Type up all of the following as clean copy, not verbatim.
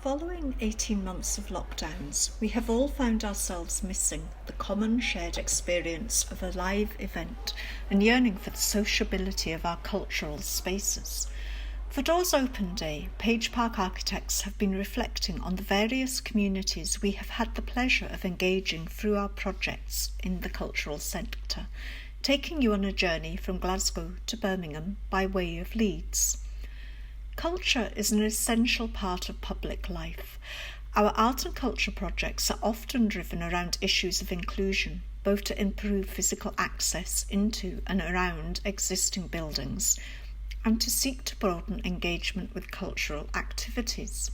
Following 18 months of lockdowns, we have all found ourselves missing the common shared experience of a live event and yearning for the sociability of our cultural spaces. For Doors Open Day, Page Park architects have been reflecting on the various communities we have had the pleasure of engaging through our projects in the cultural sector, taking you on a journey from Glasgow to Birmingham by way of Leeds. Culture is an essential part of public life. Our art and culture projects are often driven around issues of inclusion, both to improve physical access into and around existing buildings, and to seek to broaden engagement with cultural activities.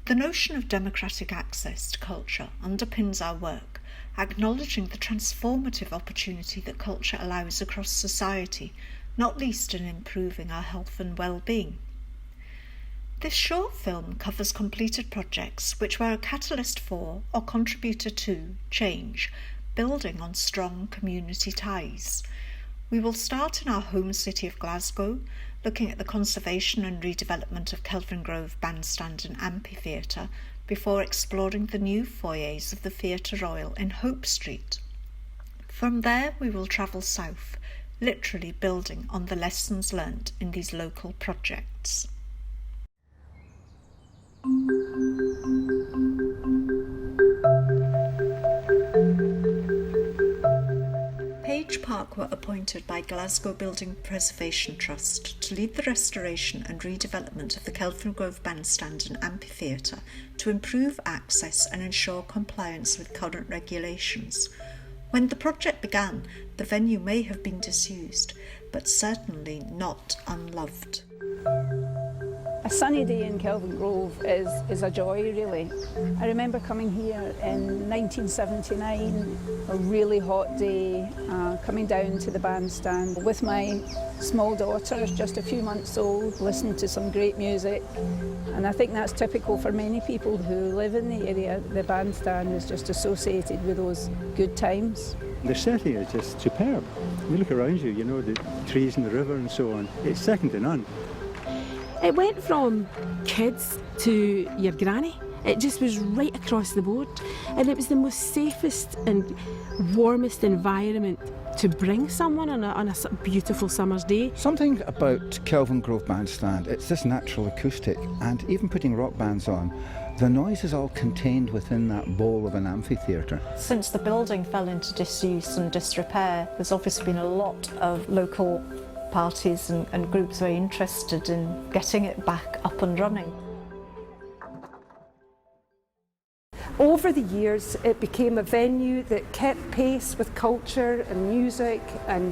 The notion of democratic access to culture underpins our work, acknowledging the transformative opportunity that culture allows across society, not least in improving our health and well-being. This short film covers completed projects which were a catalyst for or contributor to change, building on strong community ties. We will start in our home city of Glasgow, looking at the conservation and redevelopment of Kelvingrove Bandstand and Amphitheatre, before exploring the new foyers of the Theatre Royal in Hope Street. From there we will travel south, literally building on the lessons learnt in these local projects. Page Park were appointed by Glasgow Building Preservation Trust to lead the restoration and redevelopment of the Kelvingrove Bandstand and Amphitheatre to improve access and ensure compliance with current regulations. When the project began, the venue may have been disused, but certainly not unloved. A sunny day in Kelvingrove is a joy, really. I remember coming here in 1979, a really hot day, coming down to the bandstand with my small daughter, just a few months old, listening to some great music. And I think that's typical for many people who live in the area. The bandstand is just associated with those good times. The setting is just superb. You look around you, you know, the trees and the river and so on. It's second to none. It went from kids to your granny. It just was right across the board. And it was the most safest and warmest environment to bring someone on a beautiful summer's day. Something about Kelvingrove Bandstand, it's this natural acoustic, and even putting rock bands on, the noise is all contained within that bowl of an amphitheatre. Since the building fell into disuse and disrepair, there's obviously been a lot of local parties and groups very interested in getting it back up and running. Over the years, it became a venue that kept pace with culture and music and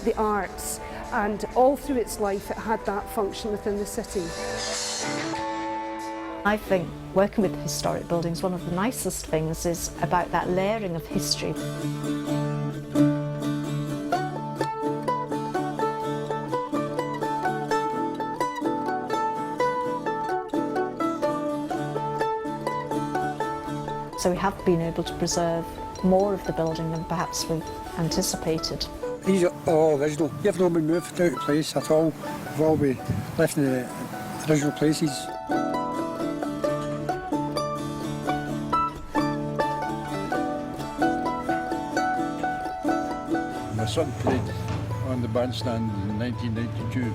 the arts, and all through its life it had that function within the city. I think working with historic buildings, one of the nicest things is about that layering of history. So we have been able to preserve more of the building than perhaps we anticipated. These are all original. You've not been moved out of place at all. We've all been left in the original places. My son played on the bandstand in 1992,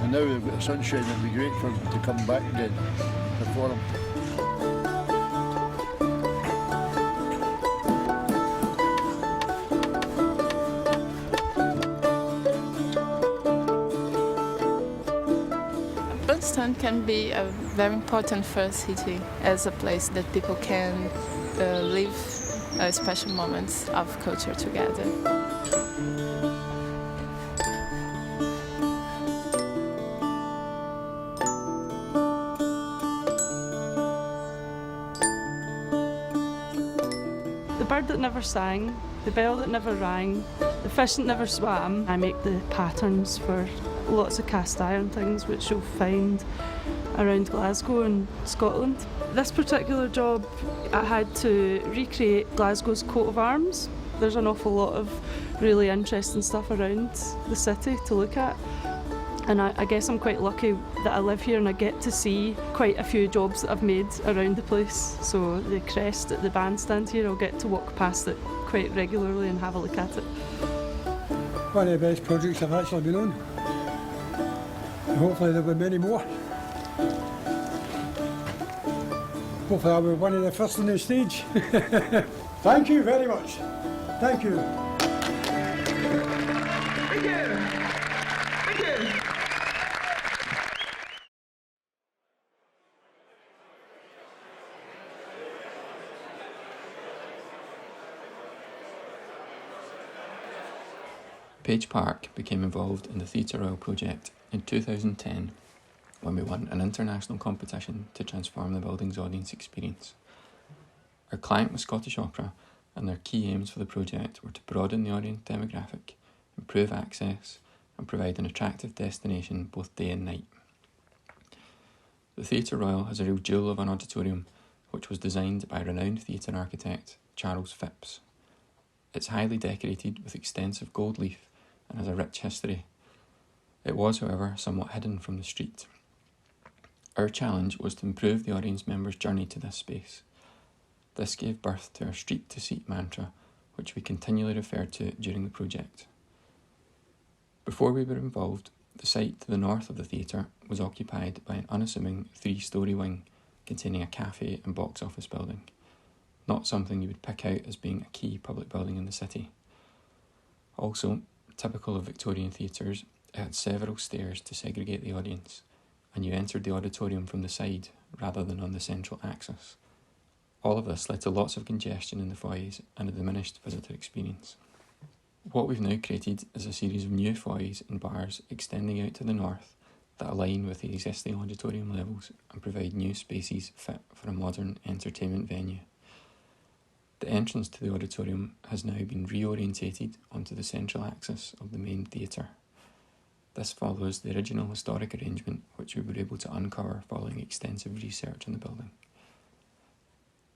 and now we've got sunshine. It'd be great for him to come back again, perform. Bandstand can be very important for a city as a place that people can live special moments of culture together. The bird that never sang, the bell that never rang, the fish that never swam. I make the patterns for lots of cast iron things which you'll find around Glasgow and Scotland. This particular job, I had to recreate Glasgow's coat of arms. There's an awful lot of really interesting stuff around the city to look at. And I guess I'm quite lucky that I live here and I get to see quite a few jobs that I've made around the place. So the crest at the bandstand here, I'll get to walk past it quite regularly and have a look at it. One of the best projects I've actually been on. And hopefully there'll be many more. Hopefully I'll be one of the first on the stage. Thank you very much. Thank you. Thank you. Thank you. Page Park became involved in the Theatre Royal project in 2010 when we won an international competition to transform the building's audience experience. Our client was Scottish Opera, and their key aims for the project were to broaden the audience demographic, improve access, and provide an attractive destination both day and night. The Theatre Royal has a real jewel of an auditorium, which was designed by renowned theatre architect Charles Phipps. It's highly decorated with extensive gold leaf and has a rich history. It was, however, somewhat hidden from the street. Our challenge was to improve the audience members' journey to this space. This gave birth to our street to seat mantra, which we continually referred to during the project. Before we were involved, the site to the north of the theatre was occupied by an unassuming 3-storey wing containing a cafe and box office building, not something you would pick out as being a key public building in the city. Also, typical of Victorian theatres, it had several stairs to segregate the audience, and you entered the auditorium from the side rather than on the central axis. All of this led to lots of congestion in the foyers and a diminished visitor experience. What we've now created is a series of new foyers and bars extending out to the north that align with the existing auditorium levels and provide new spaces fit for a modern entertainment venue. The entrance to the auditorium has now been reorientated onto the central axis of the main theatre. This follows the original historic arrangement, which we were able to uncover following extensive research on the building.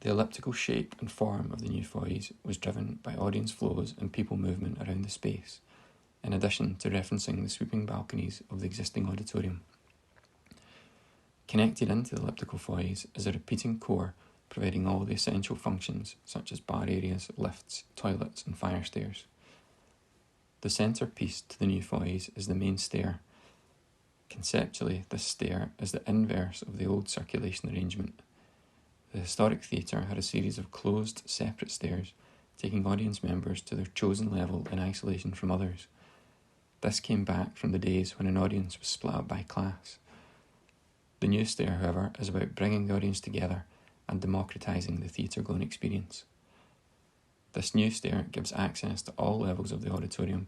The elliptical shape and form of the new foyers was driven by audience flows and people movement around the space, in addition to referencing the sweeping balconies of the existing auditorium. Connected into the elliptical foyers is a repeating core providing all the essential functions such as bar areas, lifts, toilets and fire stairs. The centrepiece to the new foyers is the main stair. Conceptually, this stair is the inverse of the old circulation arrangement. The historic theatre had a series of closed, separate stairs, taking audience members to their chosen level in isolation from others. This came back from the days when an audience was split up by class. The new stair, however, is about bringing the audience together and democratising the theatre-going experience. This new stair gives access to all levels of the auditorium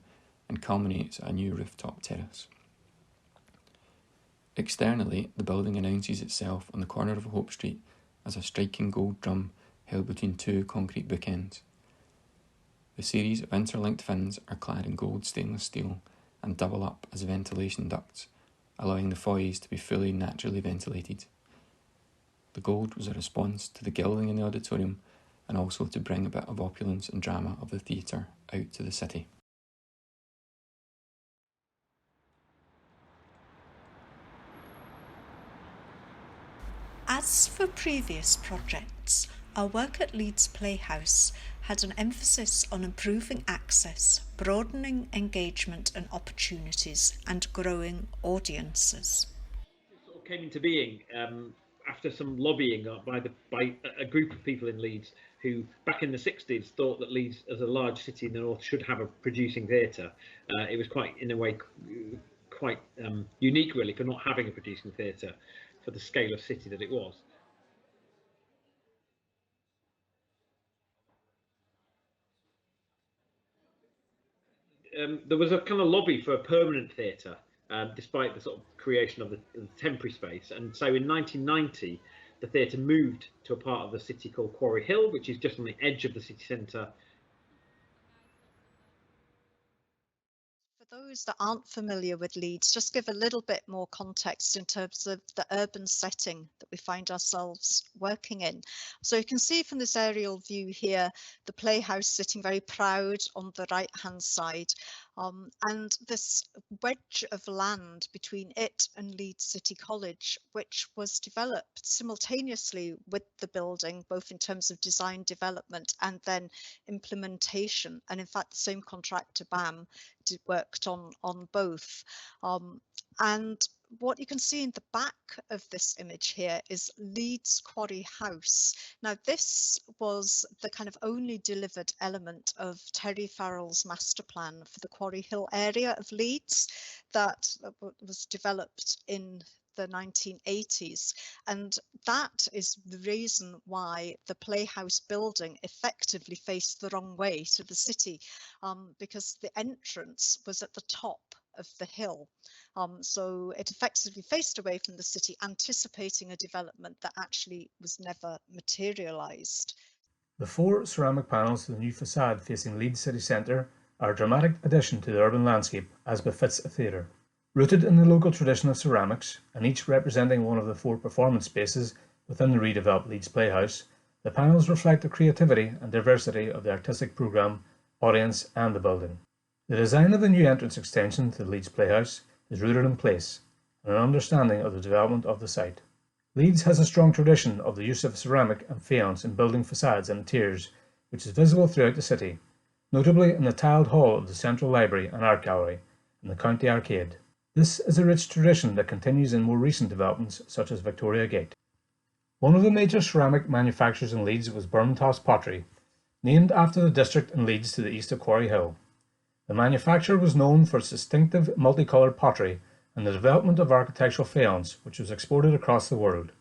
and culminates at a new rooftop terrace. Externally, the building announces itself on the corner of Hope Street as a striking gold drum held between two concrete bookends. The series of interlinked fins are clad in gold stainless steel and double up as ventilation ducts, allowing the foyers to be fully naturally ventilated. The gold was a response to the gilding in the auditorium and also to bring a bit of opulence and drama of the theatre out to the city. As for previous projects, our work at Leeds Playhouse had an emphasis on improving access, broadening engagement and opportunities, and growing audiences. It sort of came into being after some lobbying by a group of people in Leeds who, back in the 60s, thought that Leeds, as a large city in the north, should have a producing theatre. It was quite, in a way, quite unique, really, for not having a producing theatre for the scale of city that it was. There was a kind of lobby for a permanent theatre, despite the sort of creation of the temporary space. And so in 1990, the theatre moved to a part of the city called Quarry Hill, which is just on the edge of the city centre. For those that aren't familiar with Leeds, just give a little bit more context in terms of the urban setting that we find ourselves working in. So you can see from this aerial view here, the Playhouse sitting very proud on the right-hand side. And this wedge of land between it and Leeds City College, which was developed simultaneously with the building, both in terms of design development and then implementation. And in fact, the same contractor, BAM, worked on both. And what you can see in the back of this image here is Leeds Quarry House. Now, this was the kind of only delivered element of Terry Farrell's master plan for the Quarry Hill area of Leeds that was developed in the 1980s, and that is the reason why the Playhouse building effectively faced the wrong way to the city, because the entrance was at the top of the hill. So it effectively faced away from the city, anticipating a development that actually was never materialised. The 4 ceramic panels to the new facade facing Leeds city centre are a dramatic addition to the urban landscape, as befits a theatre. Rooted in the local tradition of ceramics, and each representing one of the 4 performance spaces within the redeveloped Leeds Playhouse, the panels reflect the creativity and diversity of the artistic programme, audience and the building. The design of the new entrance extension to the Leeds Playhouse is rooted in place and an understanding of the development of the site. Leeds has a strong tradition of the use of ceramic and faience in building facades and interiors, which is visible throughout the city, notably in the tiled hall of the Central Library and Art Gallery and the County Arcade. This is a rich tradition that continues in more recent developments such as Victoria Gate. One of the major ceramic manufacturers in Leeds was Birmingham Pottery, named after the district in Leeds to the east of Quarry Hill. The manufacturer was known for its distinctive multicoloured pottery and the development of architectural faience, which was exported across the world.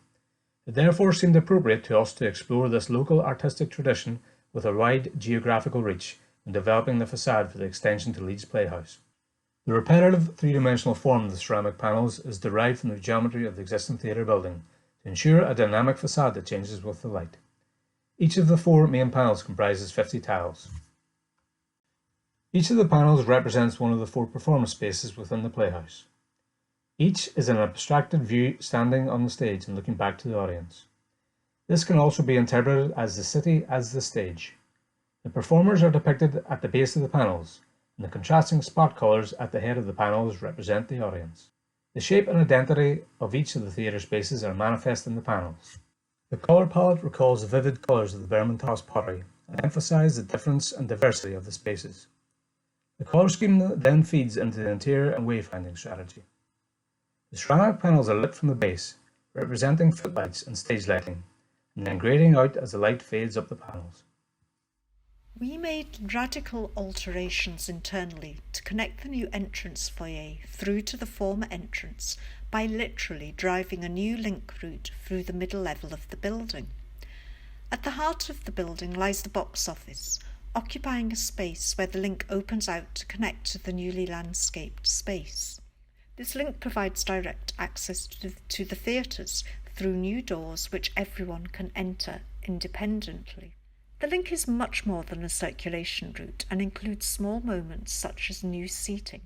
It therefore seemed appropriate to us to explore this local artistic tradition with a wide geographical reach in developing the facade for the extension to Leeds Playhouse. The repetitive three-dimensional form of the ceramic panels is derived from the geometry of the existing theatre building to ensure a dynamic facade that changes with the light. Each of the 4 main panels comprises 50 tiles. Each of the panels represents one of the 4 performance spaces within the Playhouse. Each is an abstracted view standing on the stage and looking back to the audience. This can also be interpreted as the city as the stage. The performers are depicted at the base of the panels, and the contrasting spot colours at the head of the panels represent the audience. The shape and identity of each of the theatre spaces are manifest in the panels. The colour palette recalls the vivid colours of the Birmingham pottery and emphasises the difference and diversity of the spaces. The colour scheme then feeds into the interior and wayfinding strategy. The ceramic panels are lit from the base, representing footlights and stage lighting, and then grading out as the light fades up the panels. We made radical alterations internally to connect the new entrance foyer through to the former entrance by literally driving a new link route through the middle level of the building. At the heart of the building lies the box office, occupying a space where the link opens out to connect to the newly landscaped space. This link provides direct access to the theatres through new doors which everyone can enter independently. The link is much more than a circulation route and includes small moments such as new seating.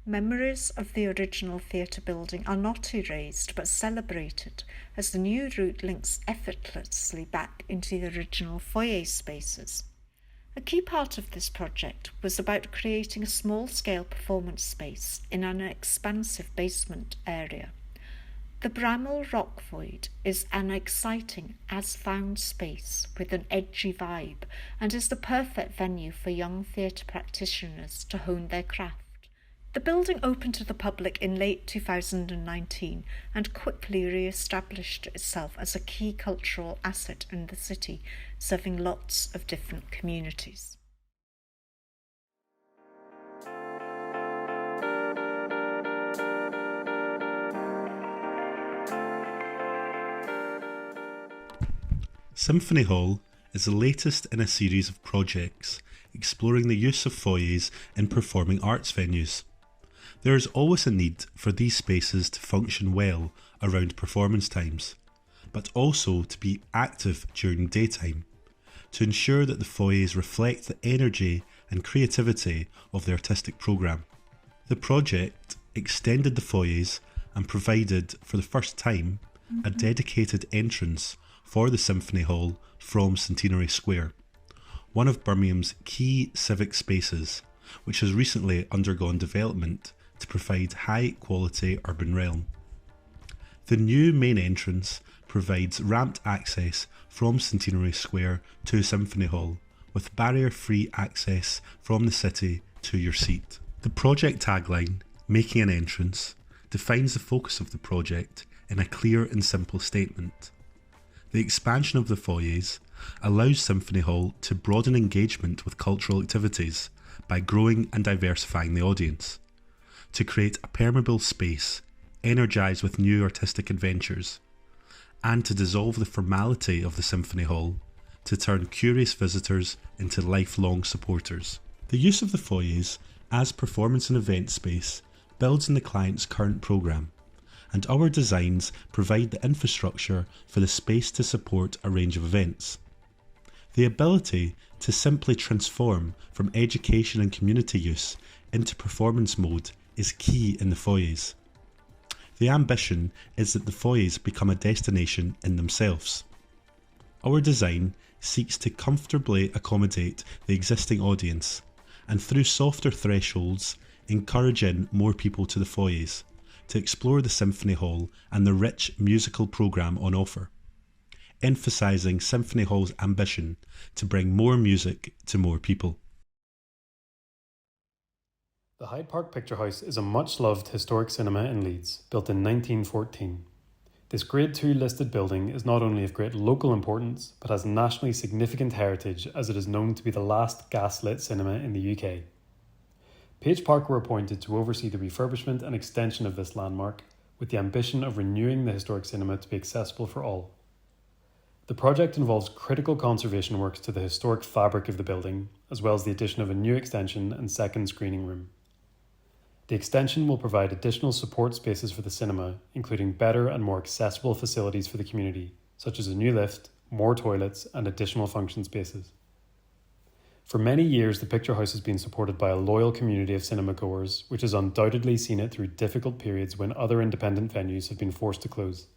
Memories of the original theatre building are not erased but celebrated as the new route links effortlessly back into the original foyer spaces. A key part of this project was about creating a small-scale performance space in an expansive basement area. The Bramall Rock Void is an exciting as-found space with an edgy vibe and is the perfect venue for young theatre practitioners to hone their craft. The building opened to the public in late 2019 and quickly re-established itself as a key cultural asset in the city, serving lots of different communities. Symphony Hall is the latest in a series of projects exploring the use of foyers in performing arts venues. There is always a need for these spaces to function well around performance times, but also to be active during daytime, to ensure that the foyers reflect the energy and creativity of the artistic programme. The project extended the foyers and provided, for the first time, a dedicated entrance for the Symphony Hall from Centenary Square, one of Birmingham's key civic spaces, which has recently undergone development to provide high-quality urban realm. The new main entrance provides ramped access from Centenary Square to Symphony Hall, with barrier-free access from the city to your seat. The project tagline, "Making an Entrance," defines the focus of the project in a clear and simple statement. The expansion of the foyers allows Symphony Hall to broaden engagement with cultural activities by growing and diversifying the audience, to create a permeable space energised with new artistic adventures, and to dissolve the formality of the Symphony Hall to turn curious visitors into lifelong supporters. The use of the foyers as performance and event space builds on the client's current programme, and our designs provide the infrastructure for the space to support a range of events. The ability to simply transform from education and community use into performance mode is key in the foyers. The ambition is that the foyers become a destination in themselves. Our design seeks to comfortably accommodate the existing audience, and through softer thresholds, encourage in more people to the foyers to explore the Symphony Hall and the rich musical programme on offer, emphasising Symphony Hall's ambition to bring more music to more people. The Hyde Park Picture House is a much-loved historic cinema in Leeds, built in 1914. This Grade 2 listed building is not only of great local importance, but has nationally significant heritage as it is known to be the last gas-lit cinema in the UK. Page Park were appointed to oversee the refurbishment and extension of this landmark, with the ambition of renewing the historic cinema to be accessible for all. The project involves critical conservation works to the historic fabric of the building, as well as the addition of a new extension and second screening room. The extension will provide additional support spaces for the cinema, including better and more accessible facilities for the community, such as a new lift, more toilets, and additional function spaces. For many years, the Picture House has been supported by a loyal community of cinema goers, which has undoubtedly seen it through difficult periods when other independent venues have been forced to close.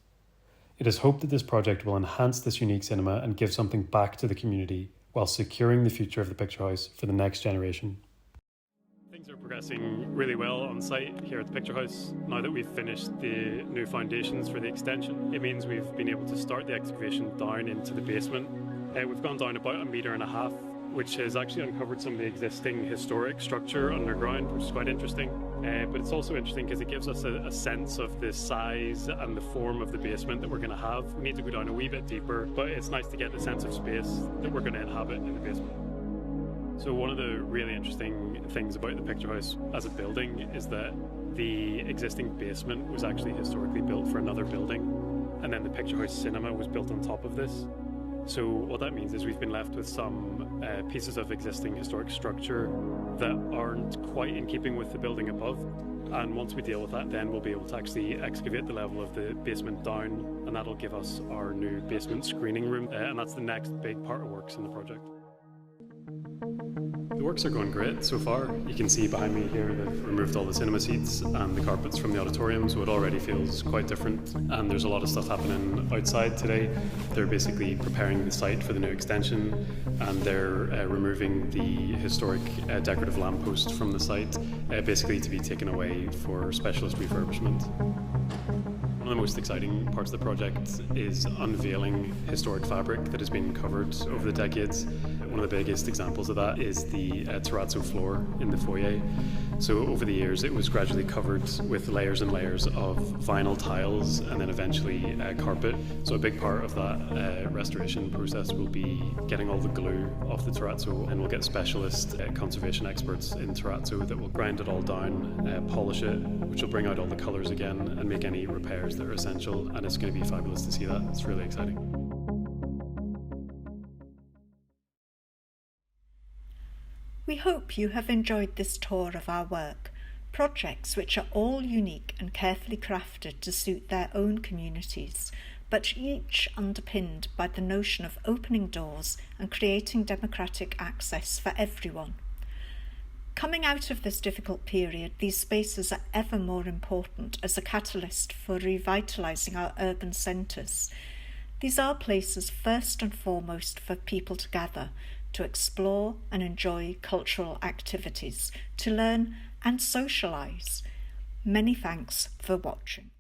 It is hoped that this project will enhance this unique cinema and give something back to the community, while securing the future of the Picture House for the next generation. Things are progressing really well on site here at the Picture House. Now that we've finished the new foundations for the extension, it means we've been able to start the excavation down into the basement. We've gone down about 1.5 meters, which has actually uncovered some of the existing historic structure underground, which is quite interesting. But it's also interesting because it gives us a sense of the size and the form of the basement that we're going to have. We need to go down a wee bit deeper, but it's nice to get the sense of space that we're going to inhabit in the basement. So one of the really interesting things about the Picture House as a building is that the existing basement was actually historically built for another building, and then the Picture House cinema was built on top of this. So what that means is we've been left with some pieces of existing historic structure that aren't quite in keeping with the building above. And once we deal with that, then we'll be able to actually excavate the level of the basement down, and that'll give us our new basement screening room. And that's the next big part of works in the project. The works are going great so far. You can see behind me here they've removed all the cinema seats and the carpets from the auditorium, so it already feels quite different. And there's a lot of stuff happening outside today. They're basically preparing the site for the new extension, and they're removing the historic decorative lamppost from the site, basically to be taken away for specialist refurbishment. One of the most exciting parts of the project is unveiling historic fabric that has been covered over the decades. One of the biggest examples of that is the terrazzo floor in the foyer. So over the years it was gradually covered with layers and layers of vinyl tiles and then eventually carpet. So a big part of that restoration process will be getting all the glue off the terrazzo, and we'll get specialist conservation experts in terrazzo that will grind it all down, polish it, which will bring out all the colours again and make any repairs that are essential, and it's going to be fabulous to see that. It's really exciting. We hope you have enjoyed this tour of our work, projects which are all unique and carefully crafted to suit their own communities, but each underpinned by the notion of opening doors and creating democratic access for everyone. Coming out of this difficult period, these spaces are ever more important as a catalyst for revitalising our urban centres. These are places first and foremost for people to gather, to explore and enjoy cultural activities, to learn and socialise. Many thanks for watching.